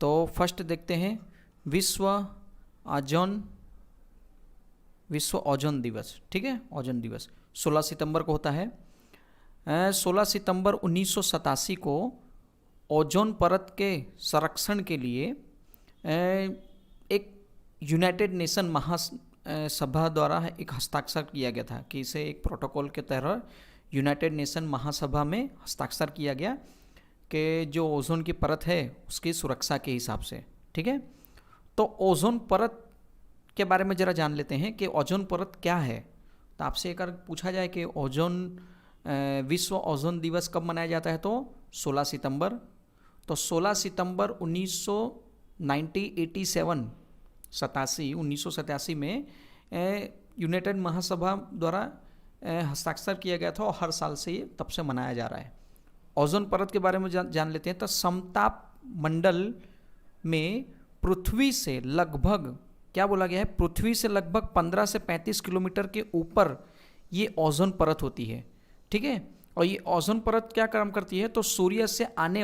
तो फर्स्ट देखते हैं विश्व ओजोन दिवस। ठीक है, ओजोन दिवस 16 सितंबर को होता है। 16 सितंबर 1987 को ओजोन परत के संरक्षण के लिए एक यूनाइटेड नेशन महासभा द्वारा एक हस्ताक्षर किया गया था कि इसे एक प्रोटोकॉल के तहत यूनाइटेड नेशन महासभा में हस्ताक्षर किया गया कि जो ओजोन की परत है उसकी सुरक्षा के हिसाब से। ठीक है, तो ओजोन परत के बारे में ज़रा जान लेते हैं कि ओजोन परत क्या है। तो आपसे एक पूछा जाए कि विश्व ओजोन दिवस कब मनाया जाता है, तो 16 सितंबर। तो 16 सितंबर 1987 में यूनाइटेड महासभा द्वारा हस्ताक्षर किया गया था और हर साल से ये तब से मनाया जा रहा है। ओजोन परत के बारे में जान लेते हैं। तो समताप मंडल में पृथ्वी से लगभग, क्या बोला गया है, पृथ्वी से लगभग 15 से 35 किलोमीटर के ऊपर ये ओजोन परत होती है। ठीक है, और ये ओजोन परत क्या काम करती है, तो सूर्य से आने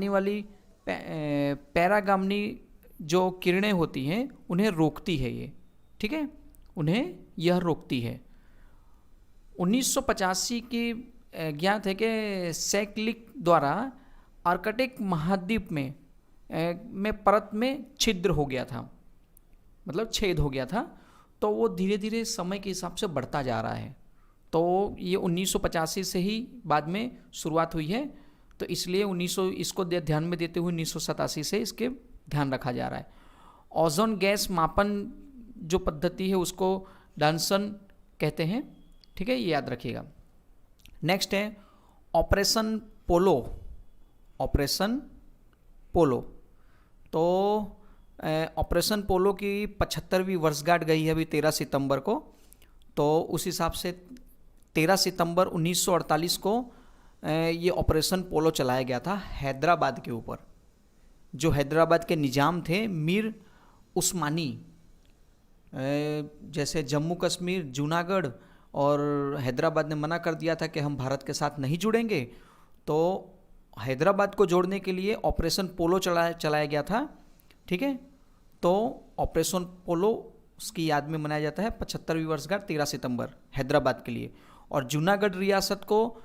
वाली पैरागामनी जो किरणें होती हैं उन्हें रोकती है ये। ठीक है, उन्हें यह रोकती है। 1985 की ज्ञात है कि सैकलिक द्वारा आर्कटिक महाद्वीप में परत में छिद्र हो गया था, मतलब छेद हो गया था। तो वो धीरे धीरे समय के हिसाब से बढ़ता जा रहा है। तो ये 1985 से ही बाद में शुरुआत हुई है, तो इसलिए इसको ध्यान में देते हुए 1987 से इसके ध्यान रखा जा रहा है। ओजोन गैस मापन जो पद्धति है उसको डांसन कहते हैं। ठीक है, ये याद रखिएगा। नेक्स्ट है ऑपरेशन पोलो। तो ऑपरेशन पोलो की 75वीं वर्षगांठ गई है अभी 13 सितंबर को। तो उस हिसाब से 13 सितंबर 1948 को ये ऑपरेशन पोलो चलाया गया था हैदराबाद के ऊपर। जो हैदराबाद के निजाम थे मीर उस्मानी, जैसे जम्मू कश्मीर, जूनागढ़ और हैदराबाद ने मना कर दिया था कि हम भारत के साथ नहीं जुड़ेंगे, तो हैदराबाद को जोड़ने के लिए ऑपरेशन पोलो चलाया गया था। ठीक है, तो ऑपरेशन पोलो उसकी याद में मनाया जाता है 75वीं वर्षगांठ 13 सितंबर हैदराबाद के लिए। और जूनागढ़ रियासत को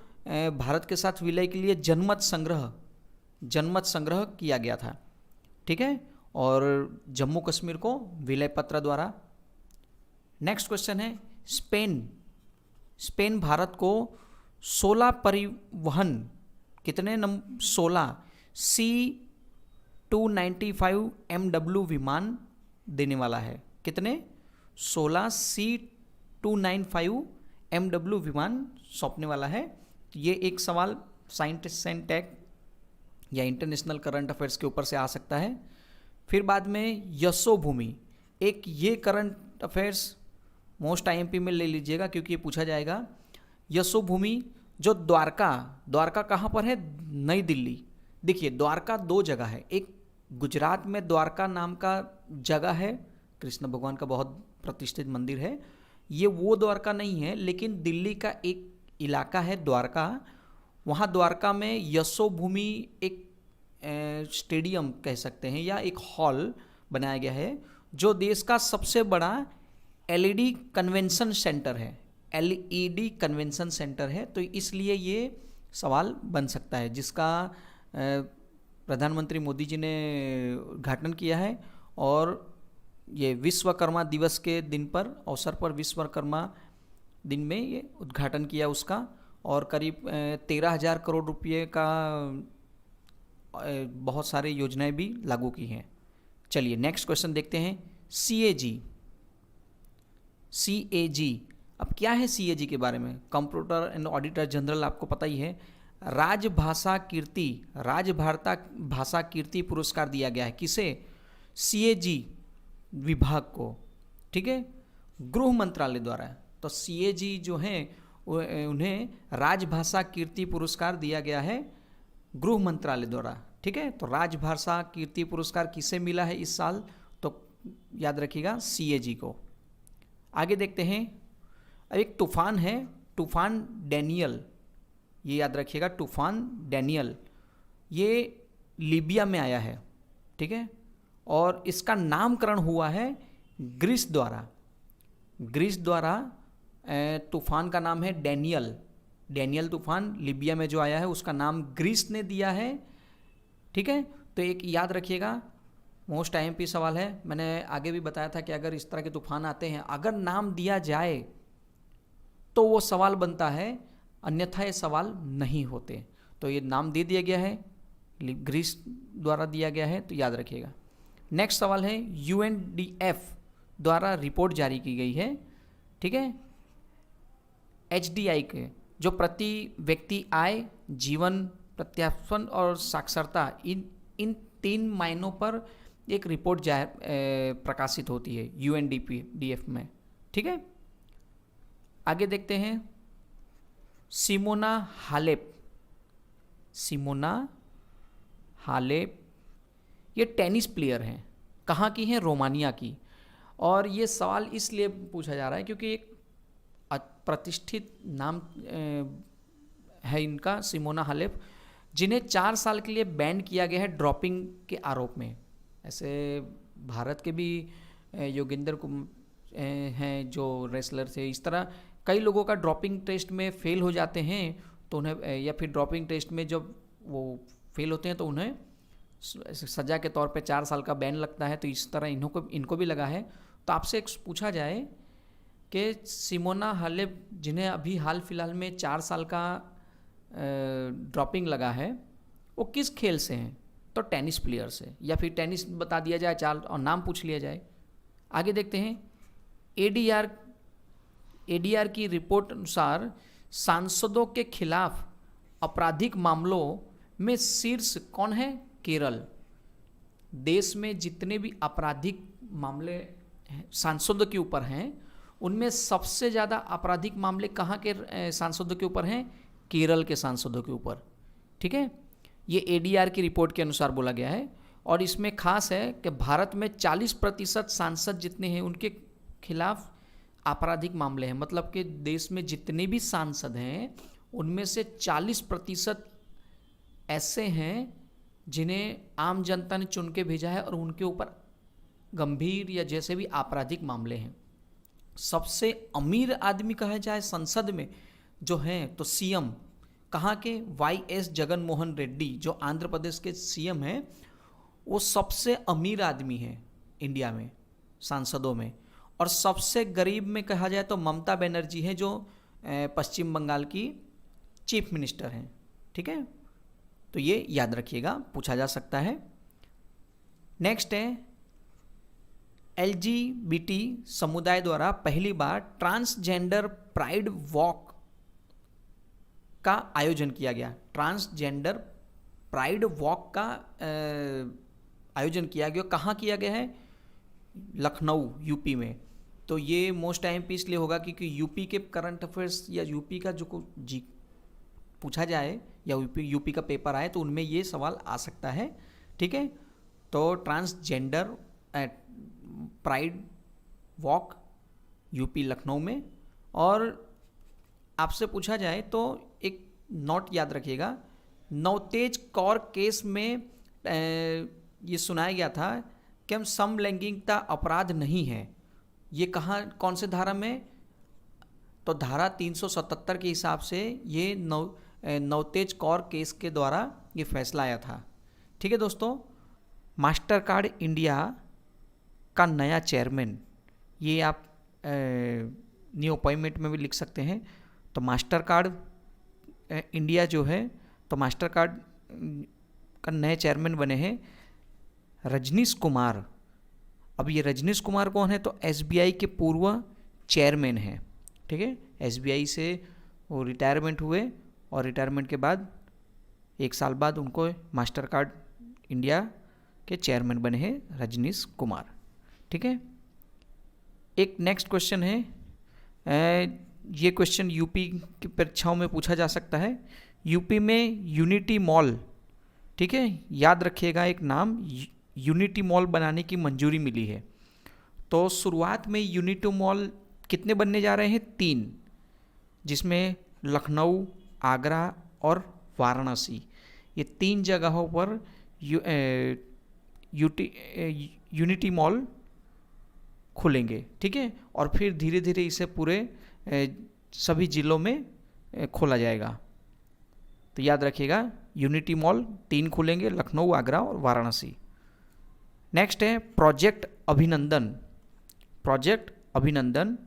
भारत के साथ विलय के लिए जनमत संग्रह किया गया था। ठीक है, और जम्मू कश्मीर को विलय पत्र द्वारा। नेक्स्ट क्वेश्चन है स्पेन भारत को 16 परिवहन, कितने नंबर, 16 C-295 MW विमान देने वाला है। कितने, 16 C-295 MW विमान सौंपने वाला है। ये एक सवाल साइंटिस्ट एंड टेक या इंटरनेशनल करंट अफेयर्स के ऊपर से आ सकता है। फिर बाद में यशोभूमि, एक ये करंट अफेयर्स मोस्ट IMP में ले लीजिएगा क्योंकि ये पूछा जाएगा। यशोभूमि जो द्वारका कहाँ पर है, नई दिल्ली। देखिए द्वारका दो जगह है, एक गुजरात में द्वारका नाम का जगह है, कृष्ण भगवान का बहुत प्रतिष्ठित मंदिर है। ये वो द्वारका नहीं है, लेकिन दिल्ली का एक इलाका है द्वारका। वहाँ द्वारका में यशोभूमि एक स्टेडियम कह सकते हैं या एक हॉल बनाया गया है जो देश का सबसे बड़ा LED कन्वेंशन सेंटर है। LED कन्वेंशन सेंटर है, तो इसलिए ये सवाल बन सकता है जिसका प्रधानमंत्री मोदी जी ने उद्घाटन किया है। और ये विश्वकर्मा दिवस के दिन पर अवसर पर विश्वकर्मा दिन में ये उद्घाटन किया उसका। और करीब 13,000 करोड़ रुपये का बहुत सारे योजनाएं भी लागू की हैं। चलिए नेक्स्ट क्वेश्चन देखते हैं। CAG, अब क्या है CAG के बारे में, कंप्यूटर एंड ऑडिटर जनरल, आपको पता ही है। राजभाषा कीर्ति पुरस्कार दिया गया है किसे, CAG विभाग को। ठीक है, गृह मंत्रालय द्वारा। तो CAG जो है उन्हें राजभाषा कीर्ति पुरस्कार दिया गया है गृह मंत्रालय द्वारा। ठीक है, तो राजभाषा कीर्ति पुरस्कार किसे मिला है इस साल, तो याद रखिएगा CAG को। आगे देखते हैं, एक तूफान है, तूफान डैनियल, ये याद रखिएगा, तूफान डैनियल। ये लीबिया में आया है, ठीक है, और इसका नामकरण हुआ है ग्रीस द्वारा। ग्रीस द्वारा तूफान का नाम है डैनियल। डैनियल तूफान लीबिया में जो आया है उसका नाम ग्रीस ने दिया है, ठीक है। तो एक याद रखिएगा, मोस्ट IMP सवाल है। मैंने आगे भी बताया था कि अगर इस तरह के तूफान आते हैं, अगर नाम दिया जाए तो वो सवाल बनता है, अन्यथा ये सवाल नहीं होते। तो ये नाम दे दिया गया है, ग्रीस द्वारा दिया गया है, तो याद रखिएगा। नेक्स्ट सवाल है, UNDF द्वारा रिपोर्ट जारी की गई है, ठीक है, HDI के, जो प्रति व्यक्ति आय, जीवन प्रत्याशन और साक्षरता, इन 3 मायनों पर एक रिपोर्ट प्रकाशित होती है UNDF में, ठीक है। आगे देखते हैं, सिमोना हालेप। सिमोना हालेप ये टेनिस प्लेयर हैं। कहाँ की हैं? रोमानिया की। और ये सवाल इसलिए पूछा जा रहा है क्योंकि एक प्रतिष्ठित नाम है इनका, सिमोना हालेप, जिन्हें 4 साल के लिए बैन किया गया है ड्रॉपिंग के आरोप में। ऐसे भारत के भी योगेंद्र हैं जो रेसलर थे, इस तरह कई लोगों का ड्रॉपिंग टेस्ट में फेल हो जाते हैं तो उन्हें, या फिर ड्रॉपिंग टेस्ट में जब वो फेल होते हैं तो उन्हें सज़ा के तौर पे 4 साल का बैन लगता है। तो इस तरह इनको भी लगा है। तो आपसे एक पूछा जाए कि सिमोना हालेप, जिन्हें अभी हाल फिलहाल में 4 साल का ड्रॉपिंग लगा है, वो किस खेल से हैं? तो टेनिस प्लेयर से, या फिर टेनिस बता दिया जाए, चाल और नाम पूछ लिया जाए। आगे देखते हैं, ADR की रिपोर्ट अनुसार सांसदों के खिलाफ आपराधिक मामलों में शीर्ष कौन है? केरल। देश में जितने भी आपराधिक मामले सांसदों के ऊपर हैं, उनमें सबसे ज़्यादा आपराधिक मामले कहाँ के सांसदों के ऊपर हैं? केरल के सांसदों के ऊपर, ठीक है। ये ADR की रिपोर्ट के अनुसार बोला गया है। और इसमें खास है कि भारत में 40% सांसद जितने हैं उनके खिलाफ आपराधिक मामले हैं। मतलब कि देश में जितने भी सांसद हैं उनमें से 40% ऐसे हैं जिन्हें आम जनता ने चुन के भेजा है और उनके ऊपर गंभीर या जैसे भी आपराधिक मामले हैं। सबसे अमीर आदमी कहा जाए संसद में जो हैं, तो CM कहाँ के? YS जगन मोहन रेड्डी, जो आंध्र प्रदेश के CM हैं, वो सबसे अमीर आदमी हैं इंडिया में सांसदों में। और सबसे गरीब में कहा जाए तो ममता बनर्जी है, जो पश्चिम बंगाल की चीफ मिनिस्टर हैं, ठीक है। तो ये याद रखिएगा, पूछा जा सकता है। नेक्स्ट है, LGBT समुदाय द्वारा पहली बार ट्रांसजेंडर प्राइड वॉक का आयोजन किया गया। ट्रांसजेंडर प्राइड वॉक का आयोजन किया गया। कहाँ किया गया है? लखनऊ, UP में। तो ये मोस्ट IMP इसलिए होगा क्योंकि UP के करंट अफेयर्स या UP का जो पूछा जाए या UP का पेपर आए तो उनमें ये सवाल आ सकता है, ठीक है। तो transgender pride walk UP Lucknow में। और आपसे पूछा जाए तो एक नोट याद रखिएगा, नवतेज कौर केस में ये सुनाया गया था कि हम समलैंगिकता अपराध नहीं है। ये कहाँ, कौन से धारा में? तो धारा 377 के हिसाब से ये नवतेज कौर केस के द्वारा ये फैसला आया था, ठीक है दोस्तों। मास्टर कार्ड इंडिया का नया चेयरमैन, ये आप न्यू अपॉइंटमेंट में भी लिख सकते हैं। तो मास्टर कार्ड इंडिया जो है, तो मास्टर कार्ड का नए चेयरमैन बने हैं रजनीश कुमार। अब ये रजनीश कुमार कौन है? तो SBI के पूर्व चेयरमैन हैं, ठीक है। SBI से वो रिटायरमेंट हुए और रिटायरमेंट के बाद 1 साल बाद उनको मास्टर कार्ड इंडिया के चेयरमैन बने हैं रजनीश कुमार, ठीक है। एक नेक्स्ट क्वेश्चन है, ये क्वेश्चन UP की परीक्षाओं में पूछा जा सकता है। UP में यूनिटी मॉल, ठीक है, याद रखिएगा एक नाम, यूनिटी मॉल बनाने की मंजूरी मिली है। तो शुरुआत में यूनिटी मॉल कितने बनने जा रहे हैं? 3, जिसमें लखनऊ, आगरा और वाराणसी, ये 3 जगहों पर यूनिटी मॉल खुलेंगे, ठीक है। और फिर धीरे धीरे इसे पूरे सभी जिलों में खोला जाएगा। तो याद रखिएगा, यूनिटी मॉल 3 खुलेंगे, लखनऊ, आगरा और वाराणसी। नेक्स्ट है प्रोजेक्ट अभिनंदन। प्रोजेक्ट अभिनंदन,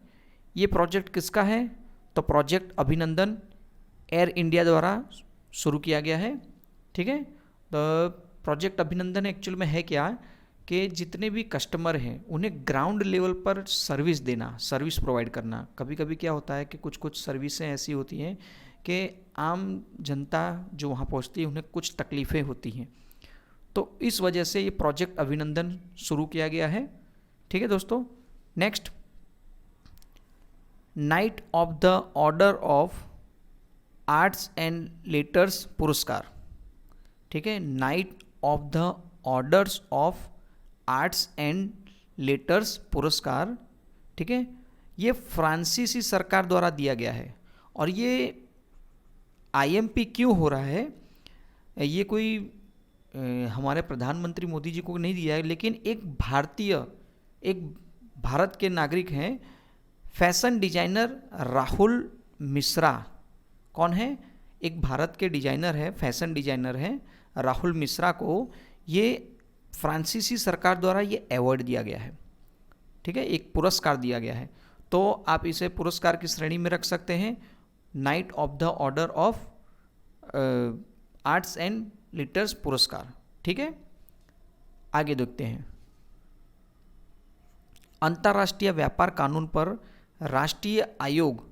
ये प्रोजेक्ट किसका है? तो प्रोजेक्ट अभिनंदन एयर इंडिया द्वारा शुरू किया गया है, ठीक है। तो प्रोजेक्ट अभिनंदन एक्चुअल में है क्या कि जितने भी कस्टमर हैं उन्हें ग्राउंड लेवल पर सर्विस देना, सर्विस प्रोवाइड करना। कभी कभी क्या होता है कि कुछ कुछ सर्विसें ऐसी होती हैं कि आम जनता जो वहाँ पहुँचती है उन्हें कुछ तकलीफ़ें होती हैं, तो इस वजह से ये प्रोजेक्ट अभिनंदन शुरू किया गया है, ठीक है दोस्तों। Next, night of the order of arts and letters पुरस्कार, ठीक है। Night of the orders of arts and letters पुरस्कार, ठीक है। ये फ्रांसीसी सरकार द्वारा दिया गया है। और ये आईएमपी क्यों हो रहा है? ये कोई हमारे प्रधानमंत्री मोदी जी को नहीं दिया है, लेकिन एक भारत के नागरिक हैं, फैशन डिजाइनर राहुल मिश्रा। कौन है? एक भारत के डिजाइनर है, फैशन डिजाइनर है राहुल मिश्रा को ये फ्रांसीसी सरकार द्वारा ये अवार्ड दिया गया है, ठीक है, एक पुरस्कार दिया गया है। तो आप इसे पुरस्कार की श्रेणी में रख सकते हैं, night of the order of arts and litres पुरस्कार, ठीक है। आगे देखते हैं, अंतर्राष्ट्रीय व्यापार कानून पर राष्ट्रीय आयोग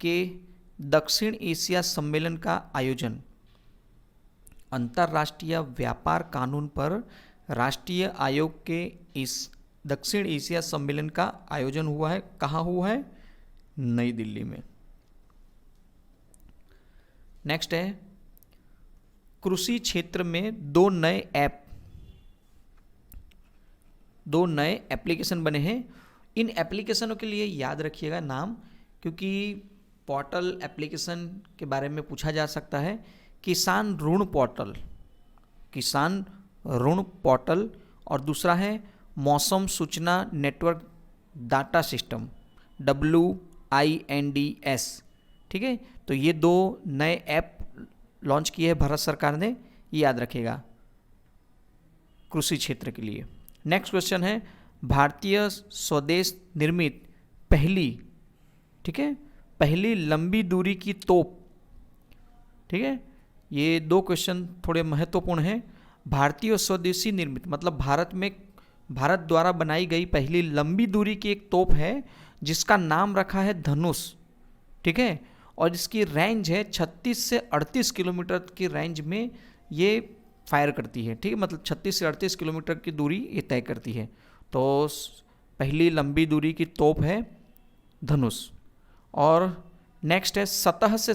के दक्षिण एशिया सम्मेलन का आयोजन। अंतर्राष्ट्रीय व्यापार कानून पर राष्ट्रीय आयोग के इस दक्षिण एशिया सम्मेलन का आयोजन हुआ है। कहाँ हुआ है? नई दिल्ली में। नेक्स्ट है, कृषि क्षेत्र में 2 नए एप्लीकेशन बने हैं। इन एप्लीकेशनों के लिए याद रखिएगा नाम, क्योंकि पोर्टल एप्लीकेशन के बारे में पूछा जा सकता है। किसान ऋण पोर्टल और दूसरा है मौसम सूचना नेटवर्क डाटा सिस्टम, WINDS, ठीक है। तो ये 2 नए ऐप लॉन्च किए हैं भारत सरकार ने, ये याद रखिएगा कृषि क्षेत्र के लिए। नेक्स्ट क्वेश्चन है, भारतीय स्वदेश निर्मित पहली, ठीक है, पहली लंबी दूरी की तोप, ठीक है। ये 2 क्वेश्चन थोड़े महत्वपूर्ण हैं। भारतीय स्वदेशी निर्मित मतलब भारत द्वारा बनाई गई पहली लंबी दूरी की एक तोप है जिसका नाम रखा है धनुष, ठीक है। और इसकी रेंज है 36 से 38 किलोमीटर की रेंज में ये फायर करती है, ठीक है। मतलब 36 से 38 किलोमीटर की दूरी ये तय करती है। तो पहली लंबी दूरी की तोप है धनुष। और नेक्स्ट है, सतह से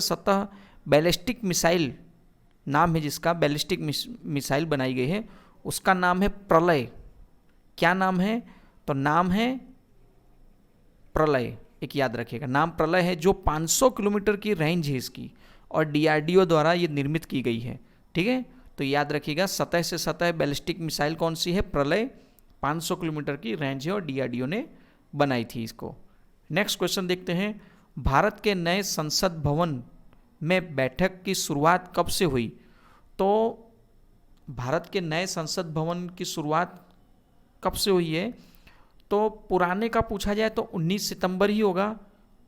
सतह बैलिस्टिक मिसाइल नाम है जिसका, बैलिस्टिक मिसाइल बनाई गई है, उसका नाम है प्रलय। क्या नाम है? तो नाम है प्रलय, एक याद रखिएगा, नाम प्रलय है, जो 500 किलोमीटर की रेंज है इसकी और DRDO द्वारा ये निर्मित की गई है, ठीक है। तो याद रखिएगा, सतह से सतह बैलिस्टिक मिसाइल कौन सी है? प्रलय, 500 किलोमीटर की रेंज है और DRDO ने बनाई थी इसको। नेक्स्ट क्वेश्चन देखते हैं, भारत के नए संसद भवन में बैठक की शुरुआत कब से हुई? तो भारत के नए संसद भवन की शुरुआत कब से हुई है? तो पुराने का पूछा जाए तो 19 सितंबर ही होगा,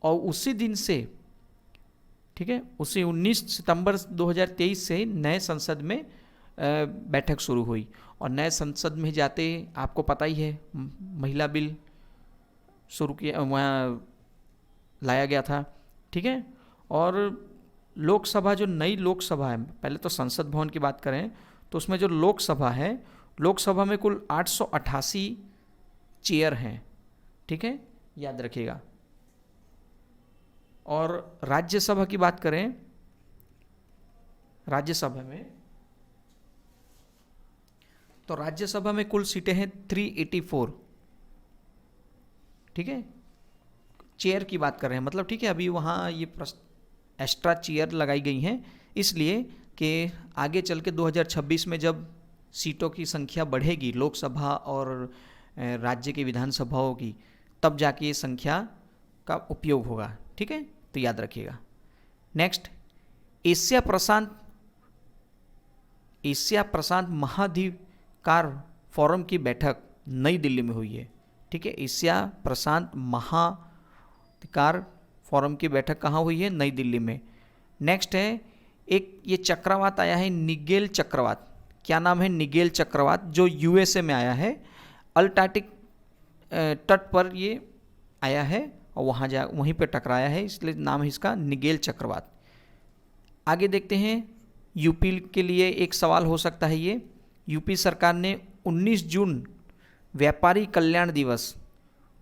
और उसी दिन से, ठीक है, उसी 19 सितंबर 2023 से नए संसद में बैठक शुरू हुई। और नए संसद में जाते आपको पता ही है, महिला बिल शुरू किया, वहाँ लाया गया था, ठीक है। और लोकसभा, जो नई लोकसभा है, पहले तो संसद भवन की बात करें तो उसमें जो लोकसभा है, लोकसभा में कुल 888 चेयर हैं, ठीक है, याद रखिएगा। और राज्यसभा की बात करें, राज्यसभा में, तो राज्यसभा में कुल सीटें हैं 384, ठीक है, चेयर की बात कर रहे हैं, मतलब ठीक है, अभी वहाँ ये एक्स्ट्रा चेयर लगाई गई हैं इसलिए कि आगे चल के 2026 में जब सीटों की संख्या बढ़ेगी लोकसभा और राज्य की विधानसभाओं की, तब जाके ये संख्या का उपयोग होगा। ठीक है, तो याद रखिएगा। नेक्स्ट, एशिया प्रशांत महाधिकार फोरम की बैठक नई दिल्ली में हुई है। ठीक है, एशिया प्रशांत महाधिकार फोरम की बैठक कहाँ हुई है? नई दिल्ली में। नेक्स्ट है, एक ये चक्रवात आया है निगेल चक्रवात। क्या नाम है? निगेल चक्रवात, जो यूएसए में आया है। अल्टार्कटिक तट पर ये आया है और वहीं पर टकराया है, इसलिए नाम है इसका निगेल चक्रवात। आगे देखते हैं, यूपी के लिए एक सवाल हो सकता है ये। यूपी सरकार ने 19 जून व्यापारी कल्याण दिवस,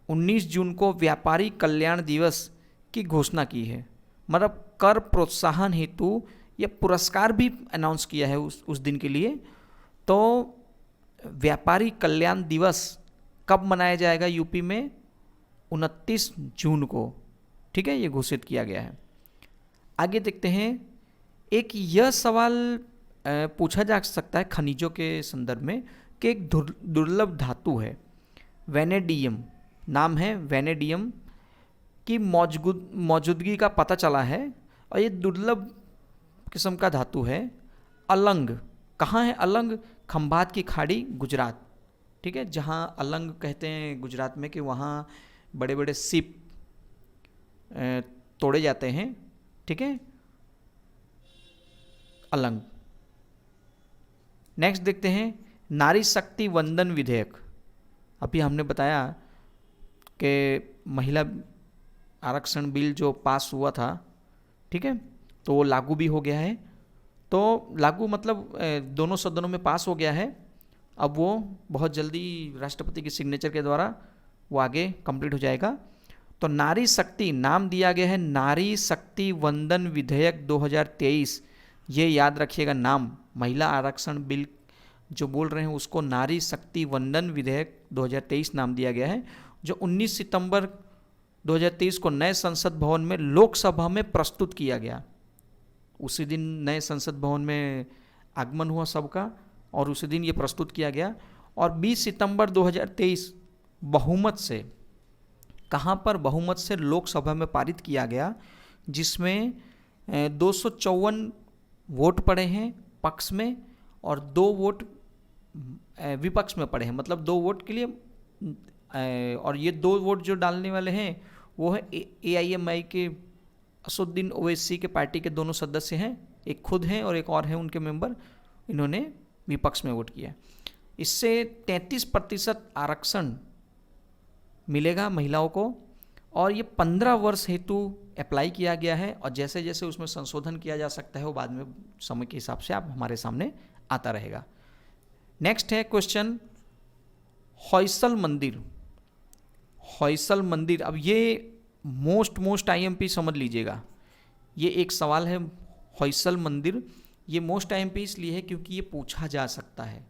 19 जून को व्यापारी कल्याण दिवस की घोषणा की है। मतलब कर प्रोत्साहन हेतु यह पुरस्कार भी अनाउंस किया है उस दिन के लिए। तो व्यापारी कल्याण दिवस कब मनाया जाएगा यूपी में? 29 जून को। ठीक है, ये घोषित किया गया है। आगे देखते हैं, एक यह सवाल पूछा जा सकता है खनिजों के संदर्भ में कि एक दुर्लभ धातु है वेनेडियम, नाम है वेनेडियम की मौजूदगी का पता चला है और ये दुर्लभ किस्म का धातु है। अलंग कहाँ है? अलंग खंभात की खाड़ी, गुजरात। ठीक है, जहाँ अलंग कहते हैं गुजरात में कि वहाँ बड़े बड़े शिप तोड़े जाते हैं। ठीक है, अलंग। नेक्स्ट देखते हैं, नारी शक्ति वंदन विधेयक। अभी हमने बताया कि महिला आरक्षण बिल जो पास हुआ था, ठीक है, तो वो लागू भी हो गया है। तो लागू मतलब दोनों सदनों में पास हो गया है। अब वो बहुत जल्दी राष्ट्रपति की सिग्नेचर के द्वारा वो आगे कंप्लीट हो जाएगा। तो नारी शक्ति नाम दिया गया है नारी शक्ति वंदन विधेयक 2023। ये याद रखिएगा नाम, महिला आरक्षण बिल जो बोल रहे हैं उसको नारी शक्ति वंदन विधेयक 2023 नाम दिया गया है, जो 19 सितंबर 2023 को नए संसद भवन में लोकसभा में प्रस्तुत किया गया। उसी दिन नए संसद भवन में आगमन हुआ सबका और उसी दिन ये प्रस्तुत किया गया। और 20 सितंबर 2023 बहुमत से, कहाँ पर? बहुमत से लोकसभा में पारित किया गया, जिसमें 254 वोट पड़े हैं पक्ष में और 2 वोट विपक्ष में पड़े हैं। मतलब 2 वोट के लिए, और ये 2 वोट जो डालने वाले हैं वो है AIMI के असुद्दीन ओवैसी के पार्टी के दोनों सदस्य हैं, एक खुद हैं और एक और हैं उनके मेंबर, इन्होंने विपक्ष में वोट किया। इससे 33% आरक्षण मिलेगा महिलाओं को और ये 15 वर्ष हेतु अप्लाई किया गया है। और जैसे जैसे उसमें संशोधन किया जा सकता है वो बाद में समय के हिसाब से आप हमारे सामने आता रहेगा। नेक्स्ट है क्वेश्चन, होयसल मंदिर। होयसल मंदिर, अब ये मोस्ट IMP समझ लीजिएगा। ये एक सवाल है होयसल मंदिर। ये मोस्ट IMP इसलिए है क्योंकि ये पूछा जा सकता है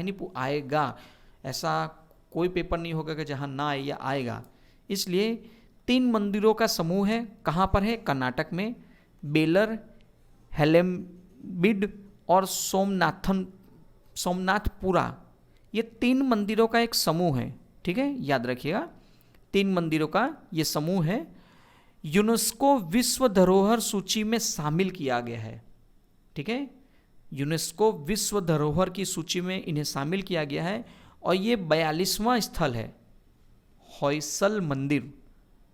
नहीं आएगा। ऐसा कोई पेपर नहीं होगा कि जहाँ ना आए या आएगा। इसलिए 3 मंदिरों का समूह है। कहाँ पर है? कर्नाटक में, बेलर, हेलेम्बिड और सोमनाथपुरा। ये 3 मंदिरों का एक समूह है। ठीक है, याद रखिएगा, 3 मंदिरों का ये समूह है। यूनेस्को विश्व धरोहर सूची में शामिल किया गया है। ठीक है, यूनेस्को विश्व धरोहर की सूची में इन्हें शामिल किया गया है और ये 42वां स्थल है होयसल मंदिर।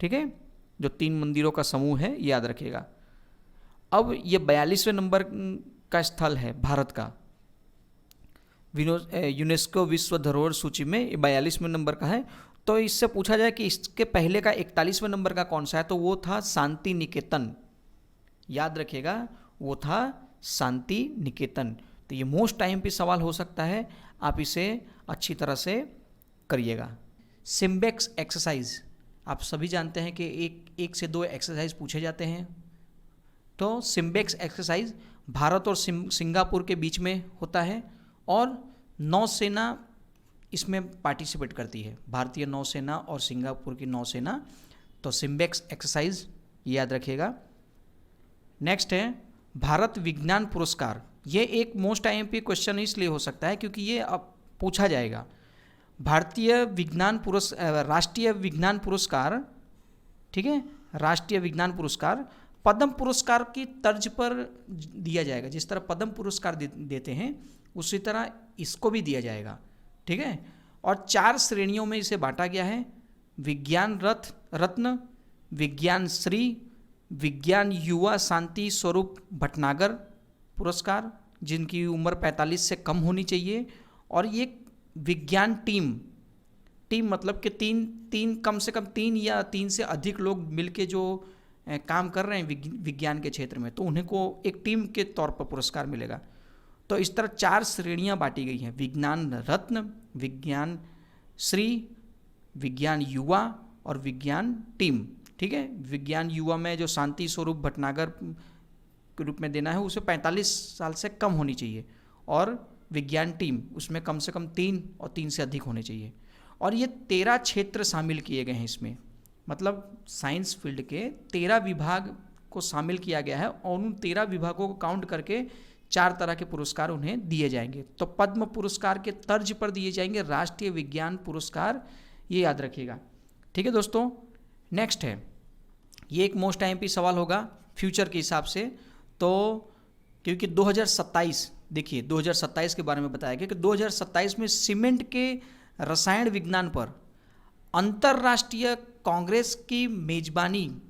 ठीक है, जो 3 मंदिरों का समूह है, याद रखिएगा। अब ये 42वें नंबर का स्थल है भारत का, यूनेस्को विश्व धरोहर सूची में 42वें नंबर का है। तो इससे पूछा जाए कि इसके पहले का 41वें नंबर का कौन सा है, तो वो था शांति निकेतन। याद रखिएगा, वो था शांति निकेतन। तो ये मोस्ट IMP सवाल हो सकता है, आप इसे अच्छी तरह से करिएगा। सिम्बेक्स एक्सरसाइज, आप सभी जानते हैं कि एक से 2 एक्सरसाइज पूछे जाते हैं। तो सिम्बेक्स एक्सरसाइज भारत और सिंगापुर के बीच में होता है और नौसेना इसमें पार्टिसिपेट करती है, भारतीय नौसेना और सिंगापुर की नौसेना। तो सिम्बेक्स एक्सरसाइज याद रखिएगा। नेक्स्ट है भारत विज्ञान पुरस्कार, ये एक मोस्ट आईएमपी क्वेश्चन इसलिए हो सकता है क्योंकि ये अब पूछा जाएगा। राष्ट्रीय विज्ञान पुरस्कार, ठीक है, राष्ट्रीय विज्ञान पुरस्कार पद्म पुरस्कार की तर्ज पर दिया जाएगा। जिस तरह पद्म पुरस्कार देते हैं उसी तरह इसको भी दिया जाएगा, ठीक है। और 4 श्रेणियों में इसे बांटा गया है। विज्ञान रत्न, विज्ञान श्री, विज्ञान युवा शांति स्वरूप भटनागर पुरस्कार जिनकी उम्र 45 से कम होनी चाहिए, और ये विज्ञान टीम मतलब कि तीन कम से कम 3 या 3 से अधिक लोग मिलके जो काम कर रहे हैं विज्ञान के क्षेत्र में, तो उन्हें को एक टीम के तौर पर पुरस्कार मिलेगा। तो इस तरह 4 श्रेणियां बांटी गई हैं, विज्ञान रत्न, विज्ञान श्री, विज्ञान युवा और विज्ञान टीम, ठीक है। विज्ञान युवा में जो शांति स्वरूप भटनागर के रूप में देना है उसे 45 साल से कम होनी चाहिए, और विज्ञान टीम उसमें कम से कम 3 और 3 से अधिक होने चाहिए। और ये 13 क्षेत्र शामिल किए गए हैं इसमें, मतलब साइंस फील्ड के 13 विभाग को शामिल किया गया है, और उन 13 विभागों को काउंट करके 4 तरह के पुरस्कार उन्हें दिए जाएंगे। तो पद्म पुरस्कार के तर्ज पर दिए जाएंगे राष्ट्रीय विज्ञान पुरस्कार, ये याद रखिएगा, ठीक है दोस्तों। नेक्स्ट है, ये एक मोस्ट आईएमपी सवाल होगा फ्यूचर के हिसाब से, तो क्योंकि 2027, देखिए 2027 के बारे में बताया गया कि 2027 में सीमेंट के रसायन विज्ञान पर अंतर्राष्ट्रीय कांग्रेस की मेजबानी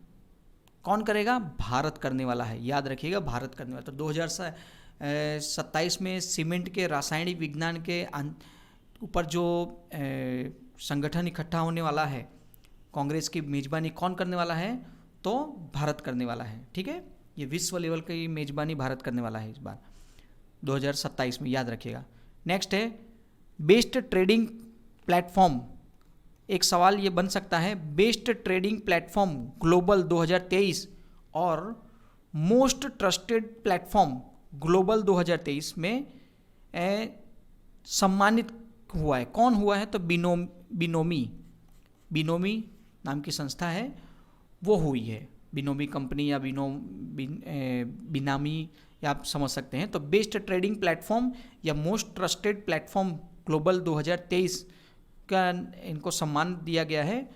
कौन करेगा? भारत करने वाला है, याद रखिएगा, भारत करने वाला। तो 2027 में सीमेंट के रासायनिक विज्ञान के ऊपर जो संगठन इकट्ठा होने वाला है, कांग्रेस की मेजबानी कौन करने वाला है? तो भारत करने वाला है, ठीक है। ये विश्व लेवल की मेजबानी भारत करने वाला है इस बार 2027 में, याद रखिएगा। नेक्स्ट है बेस्ट ट्रेडिंग प्लेटफॉर्म। एक सवाल ये बन सकता है, बेस्ट ट्रेडिंग प्लेटफॉर्म ग्लोबल 2023 और मोस्ट ट्रस्टेड प्लेटफॉर्म ग्लोबल 2023 में सम्मानित हुआ है। कौन हुआ है? तो बिनोमी नाम की संस्था है वो हुई है, बिनोमी कंपनी या बिनामी या आप समझ सकते हैं। तो बेस्ट ट्रेडिंग प्लेटफॉर्म या मोस्ट ट्रस्टेड प्लेटफॉर्म ग्लोबल 2023 का इनको सम्मान दिया गया है,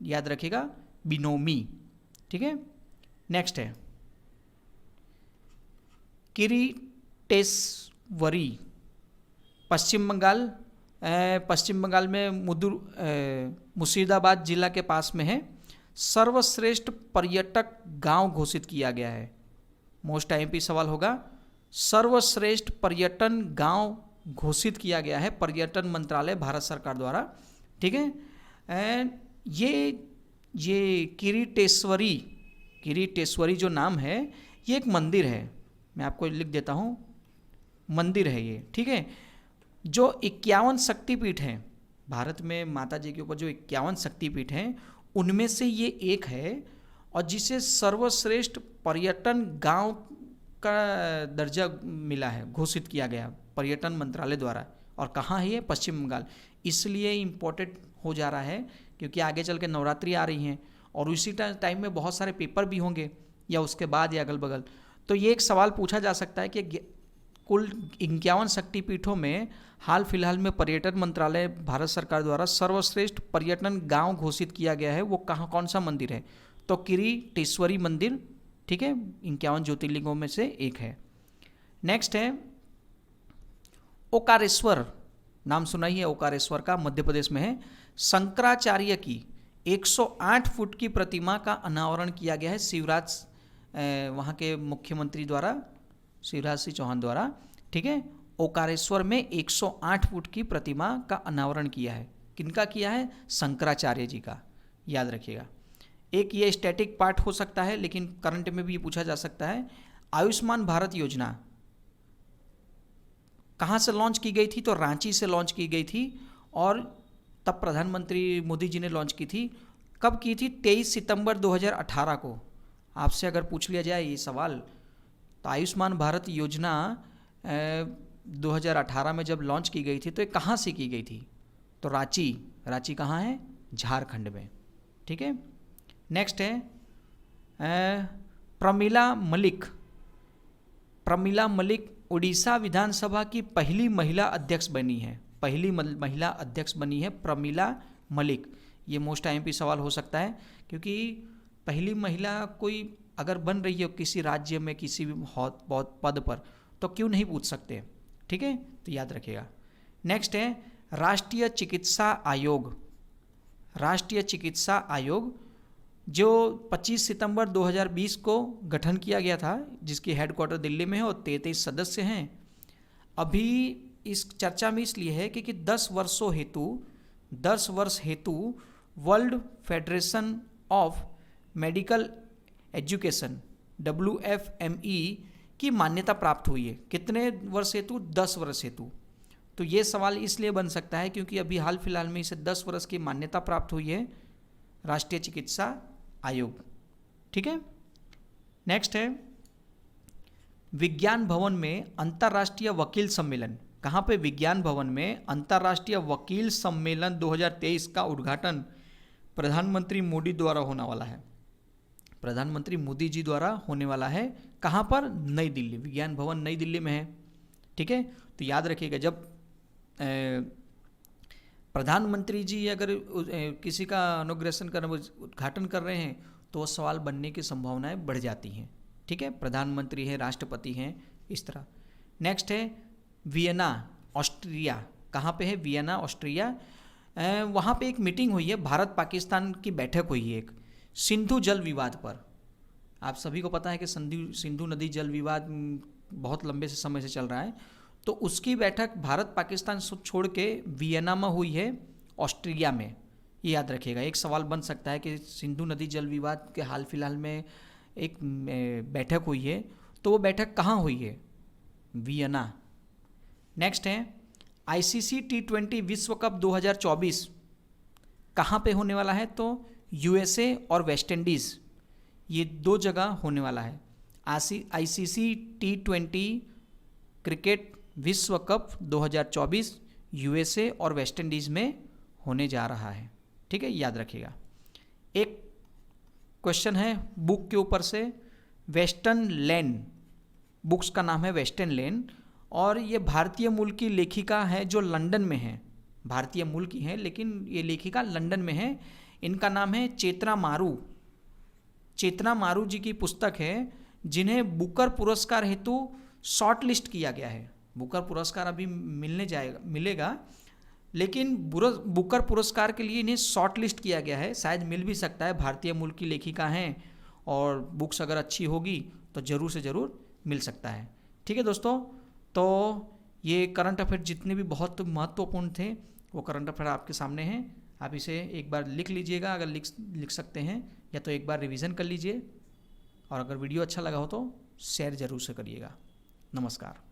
याद रखिएगा, बिनोमी, ठीक है। नेक्स्ट है किरीटेश्वरी, पश्चिम बंगाल में मुर्शिदाबाद जिला के पास में है। सर्वश्रेष्ठ पर्यटक गांव घोषित किया गया है। मोस्ट आईएमपी सवाल होगा, सर्वश्रेष्ठ पर्यटन गांव घोषित किया गया है पर्यटन मंत्रालय भारत सरकार द्वारा, ठीक है। एंड ये किरीटेश्वरी जो नाम है ये एक मंदिर है, मैं आपको लिख देता हूँ, मंदिर है ये, ठीक है। जो 51 शक्तिपीठ हैं भारत में, माता जी के ऊपर जो 51 शक्तिपीठ हैं उनमें से ये एक है, और जिसे सर्वश्रेष्ठ पर्यटन गांव का दर्जा मिला है, घोषित किया गया पर्यटन मंत्रालय द्वारा। और कहाँ है ये? पश्चिम बंगाल। इसलिए इम्पोर्टेंट हो जा रहा है क्योंकि आगे चल के नवरात्रि आ रही हैं और उसी टाइम में बहुत सारे पेपर भी होंगे, या उसके बाद या अगल बगल। तो ये एक सवाल पूछा जा सकता है कि कुल 51 शक्तिपीठों में हाल फिलहाल में पर्यटन मंत्रालय भारत सरकार द्वारा सर्वश्रेष्ठ पर्यटन गांव घोषित किया गया है, वो कौन सा मंदिर है? तो किरीटेश्वरी मंदिर, ठीक है, 51 ज्योतिर्लिंगों में से एक है। नेक्स्ट है ओकारेश्वर, नाम सुना ही है ओकारेश्वर का, मध्य प्रदेश में है। शंकराचार्य की 108 फुट की प्रतिमा का अनावरण किया गया है शिवराज, वहाँ के मुख्यमंत्री द्वारा, शिवराज सिंह चौहान द्वारा, ठीक है। ओकारेश्वर में 108 फुट की प्रतिमा का अनावरण किया है। किनका किया है? शंकराचार्य जी का, याद रखिएगा। एक ये स्टैटिक पार्ट हो सकता है, लेकिन करंट में भी ये पूछा जा सकता है। आयुष्मान भारत योजना कहाँ से लॉन्च की गई थी? तो रांची से लॉन्च की गई थी, और तब प्रधानमंत्री मोदी जी ने लॉन्च की थी। कब की थी? 23 सितंबर 2018 को। आपसे अगर पूछ लिया जाए ये सवाल, तो आयुष्मान भारत योजना 2018 में जब लॉन्च की गई थी तो ये कहाँ से की गई थी? तो रांची कहाँ है? झारखंड में, ठीक है। नेक्स्ट है प्रमिला मलिक, प्रमिला मलिक उड़ीसा विधानसभा की पहली महिला अध्यक्ष बनी है। पहली महिला अध्यक्ष बनी है प्रमिला मलिक। ये मोस्ट आईएमपी सवाल हो सकता है, क्योंकि पहली महिला कोई अगर बन रही हो किसी राज्य में किसी भी बहुत पद पर, तो क्यों नहीं पूछ सकते। ठीक है, तो याद रखिएगा। नेक्स्ट है राष्ट्रीय चिकित्सा आयोग। राष्ट्रीय चिकित्सा आयोग जो 25 सितंबर 2020 को गठन किया गया था, जिसकी हेडक्वार्टर दिल्ली में है और 33 सदस्य हैं। अभी इस चर्चा में इसलिए है क्योंकि 10 वर्ष हेतु world federation of medical education WFME की मान्यता प्राप्त हुई है। कितने वर्ष हेतु? 10 वर्ष हेतु। तो ये सवाल इसलिए बन सकता है क्योंकि अभी हाल फिलहाल में इसे 10 वर्ष की मान्यता प्राप्त हुई है राष्ट्रीय चिकित्सा आयोग। ठीक है, नेक्स्ट है विज्ञान भवन में अंतर्राष्ट्रीय वकील सम्मेलन। कहाँ पे? विज्ञान भवन में अंतर्राष्ट्रीय वकील सम्मेलन 2023 का उद्घाटन प्रधानमंत्री मोदी द्वारा होने वाला है। प्रधानमंत्री मोदी जी द्वारा होने वाला है। कहाँ पर? नई दिल्ली। विज्ञान भवन नई दिल्ली में है। ठीक है, तो याद रखिएगा जब प्रधानमंत्री जी अगर किसी का इनॉग्रेशन उद्घाटन कर रहे हैं तो सवाल बनने की संभावनाएं बढ़ जाती हैं। ठीक है, प्रधानमंत्री हैं, राष्ट्रपति हैं, इस तरह। नेक्स्ट है वियना ऑस्ट्रिया। कहाँ पे है? Vienna Austria. वहाँ पे एक मीटिंग हुई है, भारत पाकिस्तान की बैठक हुई है एक सिंधु जल विवाद पर। आप सभी को पता है कि सिंधु नदी जल विवाद बहुत लंबे से समय से चल रहा है। तो उसकी बैठक भारत पाकिस्तान छोड़ के वियना में हुई है, ऑस्ट्रिया में। ये याद रखिएगा। एक सवाल बन सकता है कि सिंधु नदी जल विवाद के हाल फिलहाल में एक बैठक हुई है, तो वो बैठक कहाँ हुई है? वियना। नेक्स्ट है ICC T20 विश्व कप 2024 कहाँ पे होने वाला है? तो USA और वेस्ट इंडीज़, ये 2 जगह होने वाला है। ICC T20 क्रिकेट विश्व कप 2024 USA और वेस्ट इंडीज़ में होने जा रहा है। ठीक है, याद रखिएगा। एक क्वेश्चन है बुक के ऊपर से, वेस्टर्न लैंड। बुक्स का नाम है वेस्टर्न लैंड और ये भारतीय मूल की लेखिका है जो लंदन में है। भारतीय मूल की है लेकिन ये लेखिका लंदन में है। इनका नाम है चेतना मारू। चेतना मारू जी की पुस्तक है जिन्हें बुकर पुरस्कार हेतु शॉर्ट लिस्ट किया गया है। बुकर पुरस्कार अभी मिलेगा, लेकिन बुकर पुरस्कार के लिए इन्हें शॉर्ट लिस्ट किया गया है। शायद मिल भी सकता है, भारतीय मूल की लेखिका हैं और बुक्स अगर अच्छी होगी तो ज़रूर से ज़रूर मिल सकता है। ठीक है दोस्तों, तो ये करंट अफेयर जितने भी बहुत महत्वपूर्ण थे वो करंट अफेयर आपके सामने हैं। आप इसे एक बार लिख लीजिएगा अगर लिख सकते हैं, या तो एक बार रिवीजन कर लीजिए, और अगर वीडियो अच्छा लगा हो तो शेयर ज़रूर से करिएगा। नमस्कार।